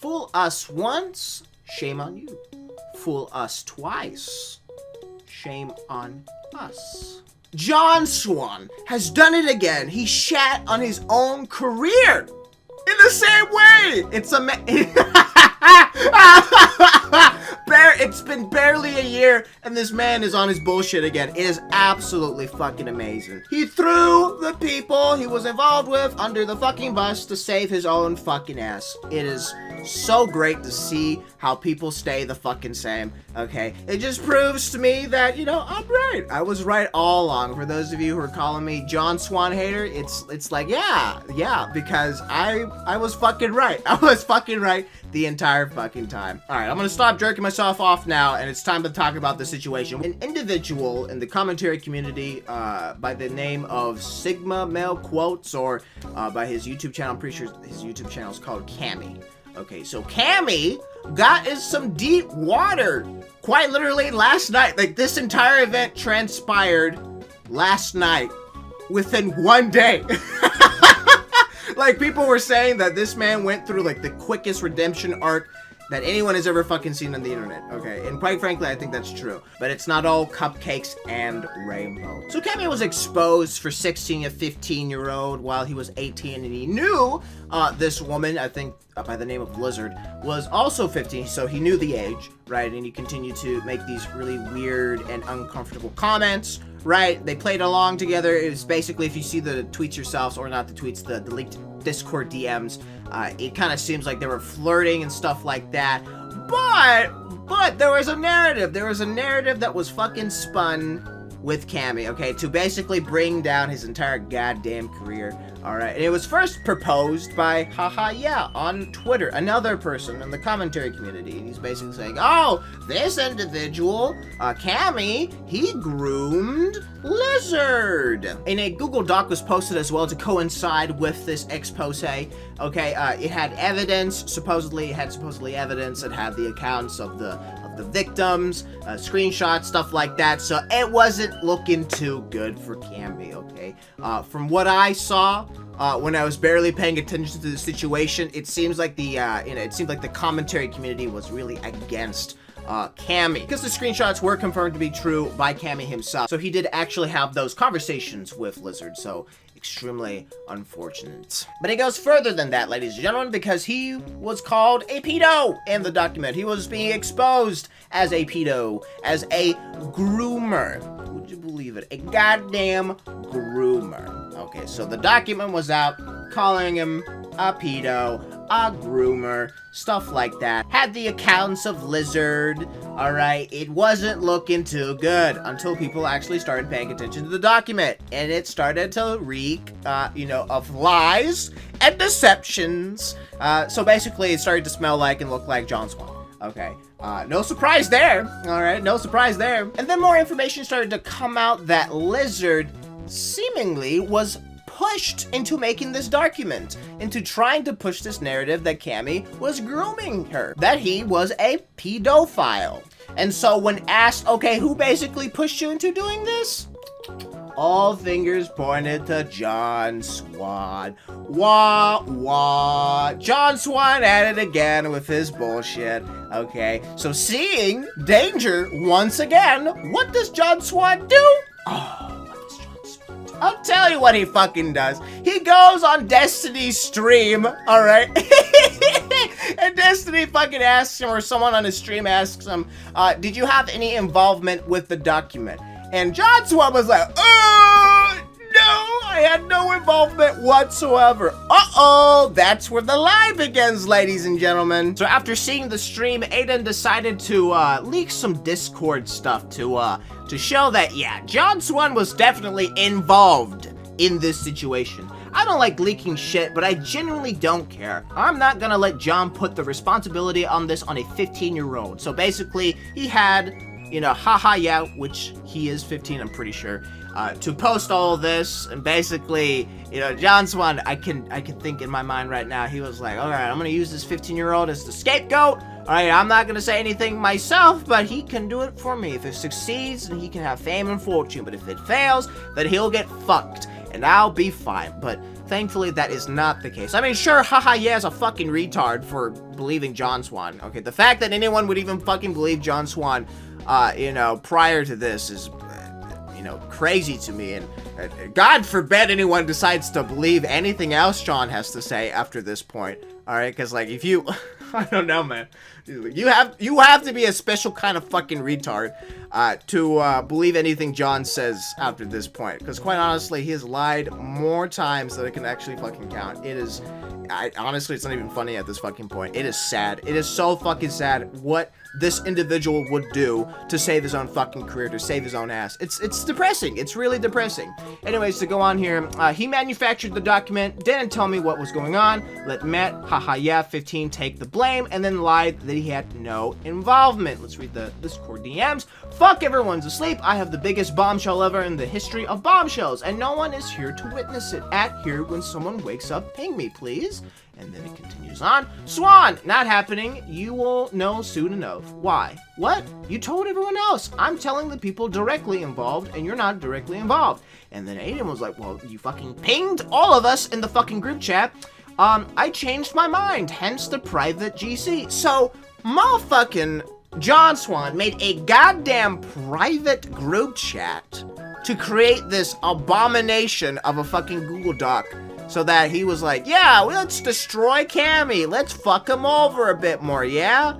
Fool us once, shame on you. Fool us twice, shame on us. John Swan has done it again. He shat on his own career in the same way. It's been barely a year and this man is on his bullshit again. It is absolutely fucking amazing. He threw the people he was involved with under the fucking bus to save his own fucking ass. It is so great to see how people stay the fucking same, okay? It just proves to me that, you know, I'm right. I was right all along. For those of you who are calling me John Swan hater, it's like, yeah, because I was fucking right. I was fucking right the entire fucking time. All right, I'm gonna stop jerking myself off now, and it's time to talk about the situation. An individual in the commentary community by the name of Sigma Male Quotes, or by his YouTube channel, I'm pretty sure his YouTube channel is called Camy. Okay, so Camy got in some deep water quite literally last night. Like, this entire event transpired last night within one day. Like, people were saying that this man went through like the quickest redemption arc that anyone has ever fucking seen on the internet, okay? And quite frankly, I think that's true. But it's not all cupcakes and rainbow. So Camy was exposed for 16 a 15-year-old while he was 18, and he knew this woman, I think by the name of Lizard, was also 15, so he knew the age, right? And he continued to make these really weird and uncomfortable comments, right? They played along together. It was basically, if you see the tweets yourselves, or not the tweets, the leaked Discord DMs, it kind of seems like they were flirting and stuff like that. But there was a narrative. There was a narrative that was fucking spun with Camy, okay, to basically bring down his entire goddamn career. All right, and it was first proposed by yeah on Twitter, another person in the commentary community. And he's basically saying, oh, this individual, Camy, he groomed Lizard. And a Google Doc was posted as well to coincide with this expose. Okay, it had evidence, supposedly evidence. It had the accounts of the victims, screenshots, stuff like that. So it wasn't looking too good for Camy, okay? From what I saw, when I was barely paying attention to the situation, it seems like the commentary community was really against Camy, because the screenshots were confirmed to be true by Camy himself. So he did actually have those conversations with Lizard. So extremely unfortunate. But it goes further than that, ladies and gentlemen, because he was called a pedo in the document. He was being exposed as a pedo, as a groomer. Would you believe it? A goddamn groomer. Okay, so the document was out calling him a pedo, a groomer, stuff like that. Had the accounts of Lizard, alright? It wasn't looking too good until people actually started paying attention to the document. And it started to reek, of lies and deceptions. So basically it started to smell like and look like John Swan. Okay, no surprise there, alright? No surprise there. And then more information started to come out that Lizard seemingly was pushed into making this document, into trying to push this narrative that Camy was grooming her, that he was a pedophile. And so when asked, okay, who basically pushed you into doing this? All fingers pointed to John Swan. Wah, wah. John Swan at it again with his bullshit. Okay, so seeing danger once again, what does John Swan do? I'll tell you what he fucking does. He goes on Destiny's stream, alright? And Destiny fucking asks him, or someone on his stream asks him, did you have any involvement with the document? And John Swan was like, no, I had no involvement whatsoever. Uh-oh, that's where the lie begins, ladies and gentlemen. So after seeing the stream, Aiden decided to leak some Discord stuff to show that, yeah, John Swan was definitely involved in this situation. I don't like leaking shit, but I genuinely don't care. I'm not gonna let John put the responsibility on this on a 15-year-old. So basically, he had, yeah, which he is 15, I'm pretty sure, to post all this. And basically, John Swan, I can think in my mind right now, he was like, all right, I'm gonna use this 15-year-old as the scapegoat. All right, I'm not gonna say anything myself, but he can do it for me. If it succeeds, then he can have fame and fortune. But if it fails, then he'll get fucked, and I'll be fine. But thankfully that is not the case. I mean, sure, haha, yeah, is a fucking retard for believing John Swan. Okay, the fact that anyone would even fucking believe John Swan, you know, prior to this is, you know, crazy to me. And God forbid anyone decides to believe anything else John has to say after this point. All right, because like if you, I don't know, man, you have to be a special kind of fucking retard to believe anything John says after this point. Because quite honestly, he has lied more times than I can actually fucking count. It is, honestly, it's not even funny at this fucking point. It is sad. It is so fucking sad what this individual would do to save his own fucking career, to save his own ass. It's depressing. It's really depressing. Anyways, to go on here, he manufactured the document, didn't tell me what was going on, let Matt, haha, yeah, 15 take the blame, and then lied that he had no involvement. Let's read the Discord DMs. Fuck, everyone's asleep. I have the biggest bombshell ever in the history of bombshells, and no one is here to witness it. At here when someone wakes up, ping me, please. And then it continues on. Swan, not happening. You will know soon enough. Why? What? You told everyone else. I'm telling the people directly involved, and you're not directly involved. And then Aiden was like, well, you fucking pinged all of us in the fucking group chat. I changed my mind, hence the private GC. So, motherfucking John Swan made a goddamn private group chat to create this abomination of a fucking Google Doc. So that he was like, yeah, let's destroy Camy. Let's fuck him over a bit more, yeah?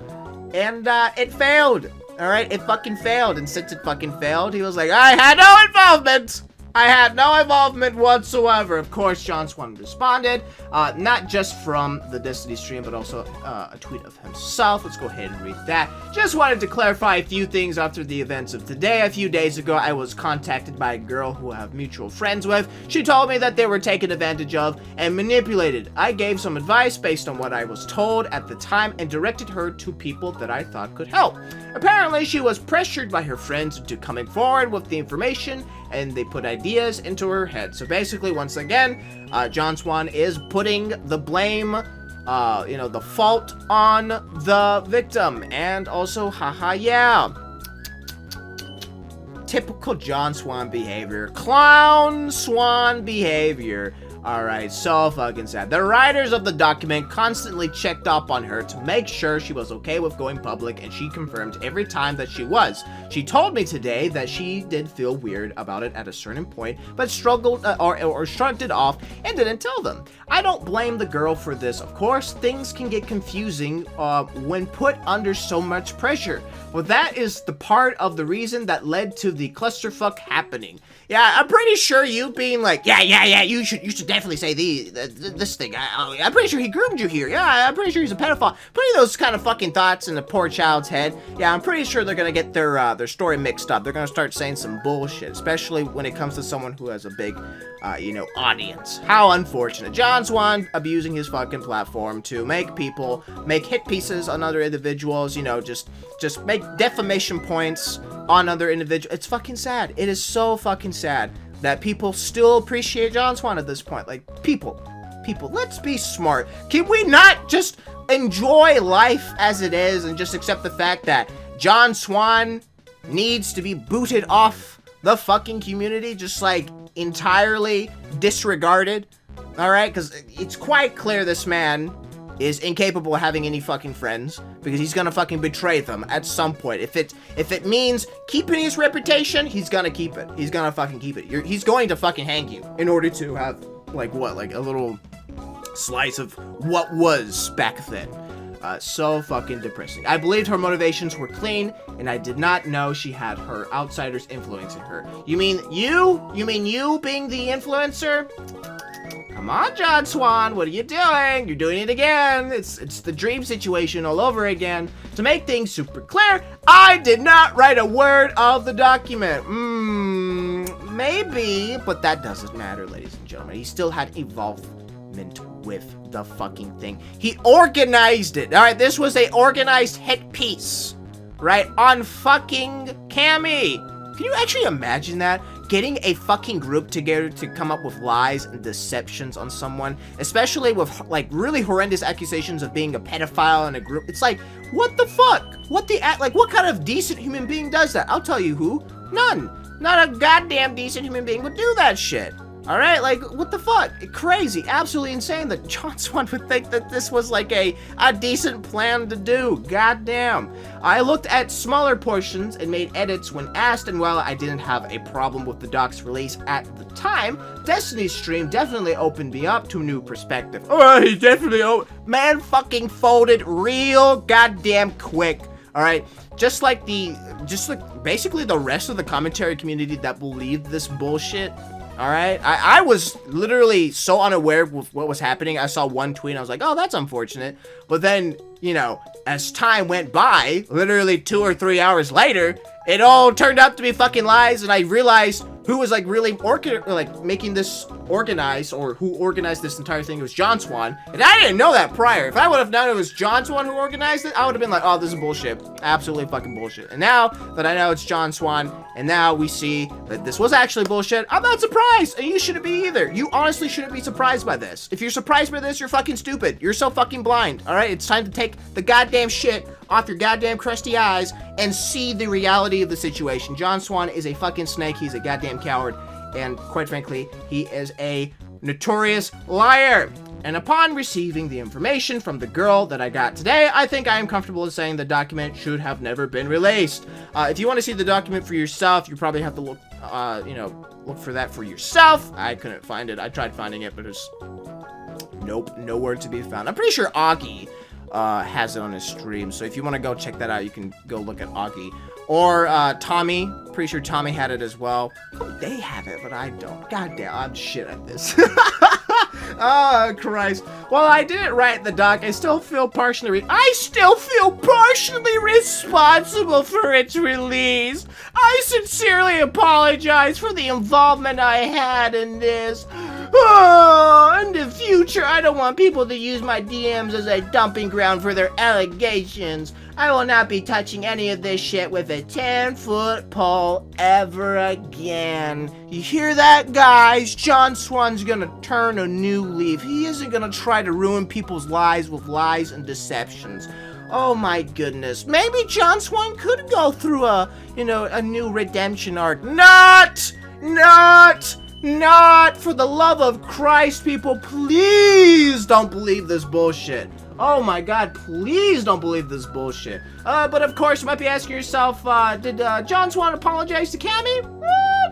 And it failed. All right, it fucking failed. And since it fucking failed, he was like, I had no involvement. I had no involvement whatsoever. Of course, John Swan responded, not just from the Destiny stream, but also a tweet of himself. Let's go ahead and read that. Just wanted to clarify a few things after the events of today. A few days ago, I was contacted by a girl who I have mutual friends with. She told me that they were taken advantage of and manipulated. I gave some advice based on what I was told at the time and directed her to people that I thought could help. Apparently, she was pressured by her friends into coming forward with the information, and they put ideas into her head. So basically, once again, John Swan is putting the blame, you know, the fault on the victim. And also, haha, yeah. Typical John Swan behavior. Clown Swan behavior. Alright, so fucking sad. The writers of the document constantly checked up on her to make sure she was okay with going public, and she confirmed every time that she was. She told me today that she did feel weird about it at a certain point, but struggled or shrugged it off and didn't tell them. I don't blame the girl for this, of course. Things can get confusing when put under so much pressure. Well, that is the part of the reason that led to the clusterfuck happening. Yeah, I'm pretty sure you being like, yeah, you should definitely say this thing. I'm pretty sure he groomed you here. Yeah, I'm pretty sure he's a pedophile. Putting those kind of fucking thoughts in the poor child's head. Yeah, I'm pretty sure they're gonna get their story mixed up. They're gonna start saying some bullshit, especially when it comes to someone who has a big, you know, audience. How unfortunate. John Swan abusing his fucking platform to make people make hit pieces on other individuals. You know, just make defamation points on other individuals. It's fucking sad. It is so fucking sad that people still appreciate John Swan at this point. Like, people, let's be smart. Can we not just enjoy life as it is and just accept the fact that John Swan needs to be booted off the fucking community, just like entirely disregarded? Alright, because it's quite clear this man is incapable of having any fucking friends, because he's gonna fucking betray them at some point. If it means keeping his reputation, he's gonna keep it. He's gonna fucking keep it. He's going to fucking hang you in order to have, like, what, like a little slice of what was back then. So fucking depressing. I believed her motivations were clean, and I did not know she had her outsiders influencing her. You mean you? You mean you being the influencer? Come on, John Swan, what are you doing? You're doing it again. It's the dream situation all over again. To make things super clear, I did not write a word of the document. Maybe, but that doesn't matter, ladies and gentlemen. He still had involvement with the fucking thing. He organized it. All right, this was a organized hit piece, right, on fucking Camy. Can you actually imagine that? Getting a fucking group together to come up with lies and deceptions on someone, especially with, like, really horrendous accusations of being a pedophile in a group. It's like, what the fuck? What kind of decent human being does that? I'll tell you who. None. Not a goddamn decent human being would do that shit. All right, like, what the fuck? Crazy, absolutely insane that John Swan would think that this was like a decent plan to do. Goddamn. I looked at smaller portions and made edits when asked, and while I didn't have a problem with the doc's release at the time, Destiny's stream definitely opened me up to a new perspective. Oh, he definitely man fucking folded real goddamn quick. All right, just like basically the rest of the commentary community that believed this bullshit. All right, I was literally so unaware of what was happening. I saw one tweet and I was like, oh, that's unfortunate. But then, you know, as time went by, literally 2 or 3 hours later, it all turned out to be fucking lies, and I realized who was like really making this organized, or who organized this entire thing. It was John Swan, and I didn't know that prior. If I would have known it was John Swan who organized it, I would have been like, oh, this is bullshit, absolutely fucking bullshit. And now that I know it's John Swan, and now we see that this was actually bullshit, I'm not surprised, and you shouldn't be either. You honestly shouldn't be surprised by this. If you're surprised by this, you're fucking stupid. You're so fucking blind. All right, it's time to take the goddamn shit off your goddamn crusty eyes and see the reality of the situation. John Swan is a fucking snake. He's a goddamn coward, and quite frankly, he is a notorious liar. And upon receiving the information from the girl that I got today, I think I am comfortable in saying the document should have never been released. If you want to see the document for yourself, you probably have to look, look for that for yourself. I couldn't find it. I tried finding it, but it's nope, nowhere to be found. I'm pretty sure Augie has it on his stream, so if you want to go check that out, you can go look at Augie. Or Tommy, pretty sure Tommy had it as well. They have it, but I don't. God damn, I'm shit at this. Oh, Christ. While I didn't write the doc, I still feel partially responsible for its release. I sincerely apologize for the involvement I had in this. Oh, in the future, I don't want people to use my DMs as a dumping ground for their allegations. I will not be touching any of this shit with a 10-foot pole ever again. You hear that, guys? John Swan's gonna turn a new leaf. He isn't gonna try to ruin people's lives with lies and deceptions. Oh my goodness. Maybe John Swan could go through a new redemption arc. Not for the love of Christ, people. Please don't believe this bullshit. Oh my god, please don't believe this bullshit. But of course, you might be asking yourself, did John Swan apologize to Camy?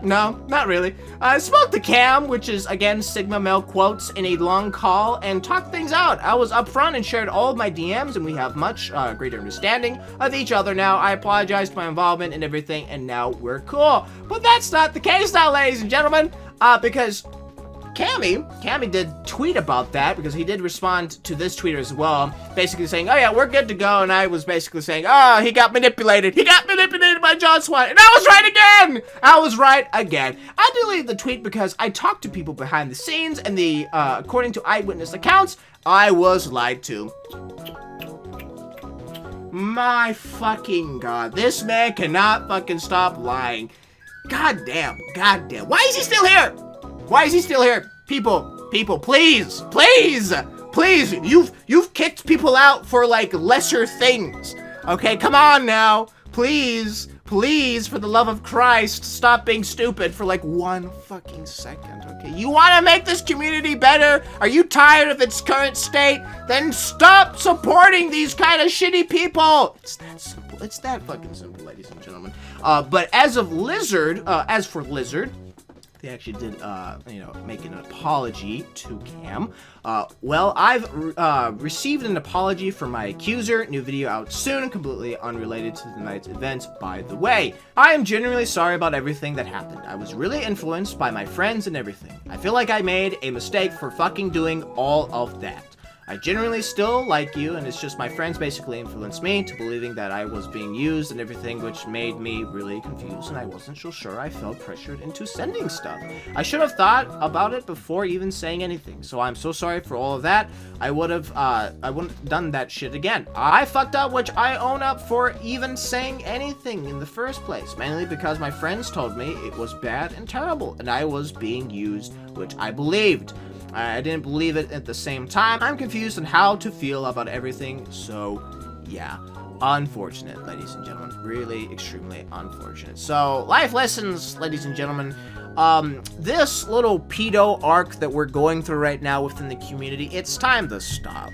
No, not really. I spoke to Cam, which is, again, Sigma male quotes, in a long call, and talked things out. I was upfront and shared all of my DMs, and we have much greater understanding of each other now. I apologized for my involvement and everything, and now we're cool. But that's not the case now, ladies and gentlemen, because Camy did tweet about that, because he did respond to this tweeter as well, basically saying, oh yeah, we're good to go, and I was basically saying, oh, he got manipulated by John Swan, and I was right again. I deleted the tweet because I talked to people behind the scenes, and according to eyewitness accounts, I was lied to. My fucking god, this man cannot fucking stop lying. God damn, why is he still here? People, please, you've kicked people out for, like, lesser things, okay? Come on now, please, for the love of Christ, stop being stupid for, like, 1 fucking second, okay? You want to make this community better? Are you tired of its current state? Then stop supporting these kind of shitty people! It's that simple. It's that fucking simple, ladies and gentlemen. But as for Lizard, they actually did, make an apology to Cam. Well, I've received an apology from my accuser. New video out soon, completely unrelated to tonight's events, by the way. I am genuinely sorry about everything that happened. I was really influenced by my friends and everything. I feel like I made a mistake for fucking doing all of that. I genuinely still like you, and it's just my friends basically influenced me to believing that I was being used and everything, which made me really confused, and I wasn't so sure. I felt pressured into sending stuff. I should have thought about it before even saying anything, so I'm so sorry for all of that. I wouldn't have done that shit again. I fucked up, which I own up for even saying anything in the first place, mainly because my friends told me it was bad and terrible, and I was being used, which I believed. I didn't believe it at the same time. I'm confused on how to feel about everything, so yeah. Unfortunate, ladies and gentlemen. Really extremely unfortunate. So, life lessons, ladies and gentlemen. This little pedo arc that we're going through right now within the community, it's time to stop.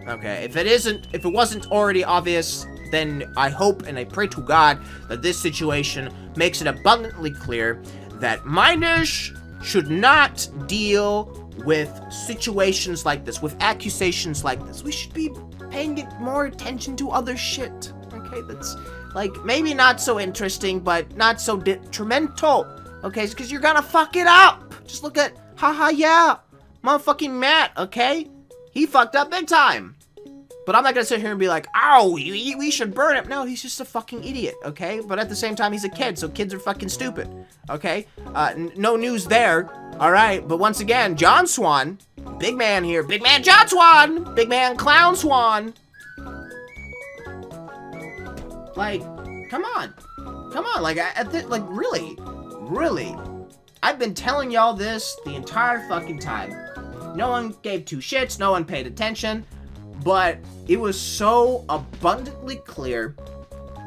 Okay, if it wasn't already obvious, then I hope and I pray to God that this situation makes it abundantly clear that minors should not deal with situations like this, with accusations like this. We should be paying more attention to other shit. Okay, that's, like, maybe not so interesting, but not so detrimental. Okay, because you're gonna fuck it up. Just look at, haha, yeah, motherfucking Matt, okay? He fucked up big time. But I'm not gonna sit here and be like, ow, we should burn him. No, he's just a fucking idiot, okay? But at the same time, he's a kid, so kids are fucking stupid, okay? No news there, all right? But once again, John Swan, big man here, big man John Swan, big man Clown Swan. Like, come on, like, really, I've been telling y'all this the entire fucking time. No one gave two shits, no one paid attention. But it was so abundantly clear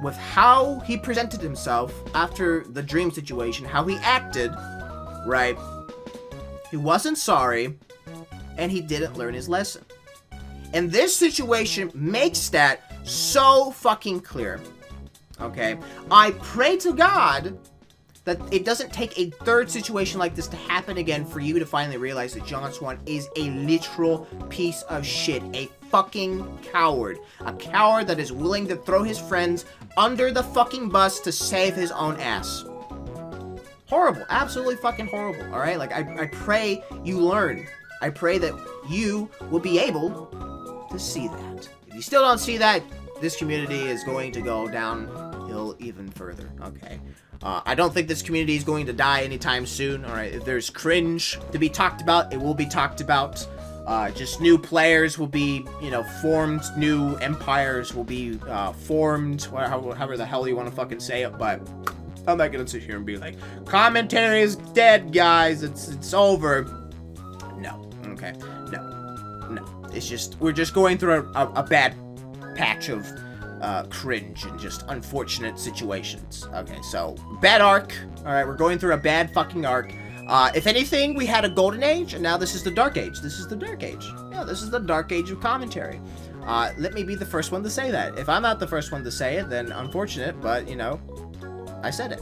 with how he presented himself after the dream situation, how he acted, right? He wasn't sorry, and he didn't learn his lesson. And this situation makes that so fucking clear, okay? I pray to God that it doesn't take a third situation like this to happen again for you to finally realize that John Swan is a literal piece of shit, a fucking coward. A coward that is willing to throw his friends under the fucking bus to save his own ass. Horrible. Absolutely fucking horrible, alright? Like, I pray you learn. I pray that you will be able to see that. If you still don't see that, this community is going to go downhill even further, okay? I don't think this community is going to die anytime soon, alright? If there's cringe to be talked about, it will be talked about. Just new players will be, you know, formed, new empires will be, formed, however the hell you want to fucking say it, but I'm not gonna sit here and be like, commentary is dead, guys, it's over. No, okay, no. It's just, we're just going through a bad patch of cringe and just unfortunate situations. Okay, so bad arc. All right, we're going through a bad fucking arc. If anything, we had a golden age, and now this is the dark age. This is the dark age. Yeah, this is the dark age of commentary. Let me be the first one to say that. If I'm not the first one to say it, then unfortunate, but, you know, I said it.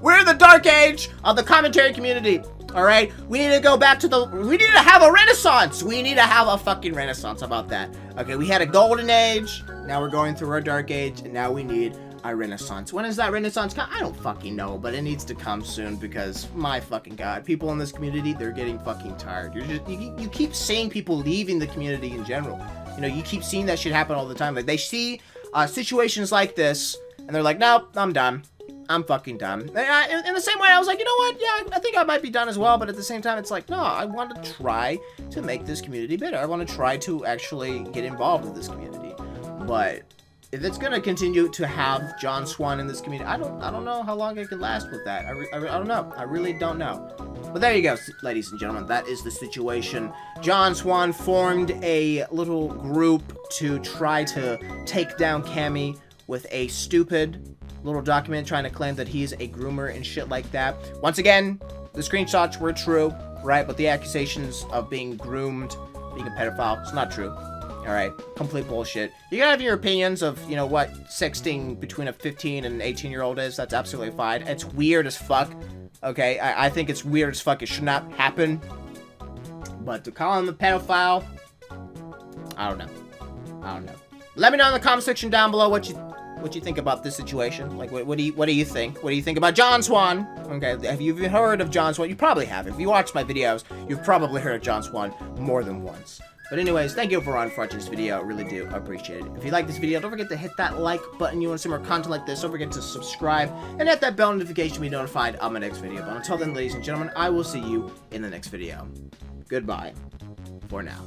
We're in the dark age of the commentary community. All right, we need to go back to we need to have a renaissance. We need to have a fucking renaissance. How about that? Okay, we had a golden age. Now we're going through our dark age, and now we need a renaissance. When is that renaissance come? I don't fucking know, but it needs to come soon because, my fucking God, people in this community, they're getting fucking tired. You keep seeing people leaving the community in general. You know, you keep seeing that shit happen all the time. Like, they see situations like this, and they're like, nope, I'm done. I'm fucking done. In the same way, I was like, you know what? Yeah, I think I might be done as well. But at the same time, it's like, no, I want to try to make this community better. I want to try to actually get involved with this community. But if it's gonna continue to have John Swan in this community, I don't know how long it can last with that. I don't know. I really don't know. But there you go, ladies and gentlemen. That is the situation. John Swan formed a little group to try to take down Camy with a stupid little document trying to claim that he's a groomer and shit like that. Once again, the screenshots were true, right? But the accusations of being groomed, being a pedophile, it's not true. Alright, complete bullshit. You can have your opinions of, you know, what sexting between a 15 and 18-year-old is. That's absolutely fine. It's weird as fuck. Okay, I think it's weird as fuck. It should not happen. But to call him a pedophile, I don't know. Let me know in the comment section down below what you think about this situation. Like, what do you think? What do you think about John Swan? Okay, have you even heard of John Swan? You probably have. If you watch my videos, you've probably heard of John Swan more than once. But anyways, thank you everyone for watching this video. I really do appreciate it. If you like this video, don't forget to hit that like button. You want to see more content like this, don't forget to subscribe and hit that bell notification to be notified of my next video. But until then, ladies and gentlemen, I will see you in the next video. Goodbye for now.